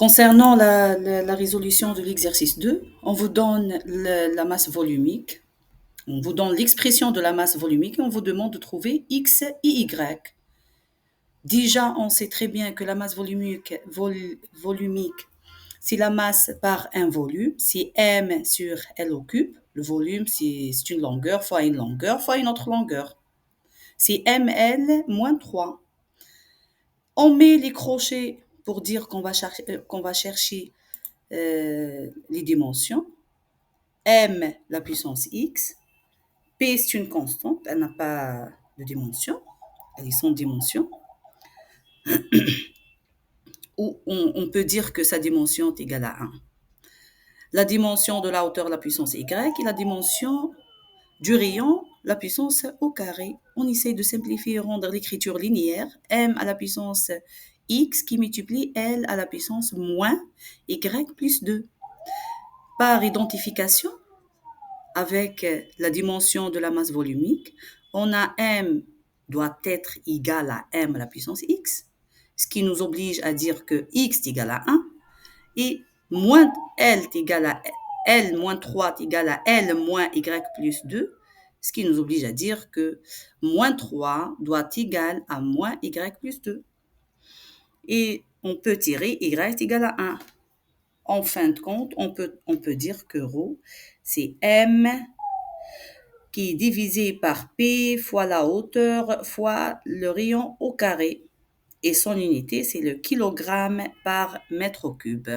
Concernant la résolution de l'exercice 2, on vous donne la masse volumique, on vous donne l'expression de la masse volumique et on vous demande de trouver X et Y. Déjà, on sait très bien que la masse volumique, c'est la masse par un volume, c'est M sur L au cube. Le volume, c'est une longueur fois une autre longueur. C'est ML moins 3. On met les crochets pour dire qu'on va chercher les dimensions. M, la puissance X. P, c'est une constante, elle n'a pas de dimension, elle est sans dimension. Ou on peut dire que sa dimension est égale à 1. La dimension de la hauteur, la puissance Y, et la dimension du rayon, la puissance au carré. On essaye de simplifier et rendre l'écriture linéaire. M à la puissance X qui multiplie L à la puissance moins Y plus 2. Par identification, avec la dimension de la masse volumique, on a M doit être égal à M à la puissance X, ce qui nous oblige à dire que X est égal à 1, et moins L est égal à L moins 3 est égal à L moins Y plus 2, ce qui nous oblige à dire que moins 3 doit être égal à moins Y plus 2. Et on peut tirer Y est égal à 1. En fin de compte, on peut dire que ρ, c'est M qui est divisé par P fois la hauteur fois le rayon au carré. Et son unité, c'est le kilogramme par mètre cube.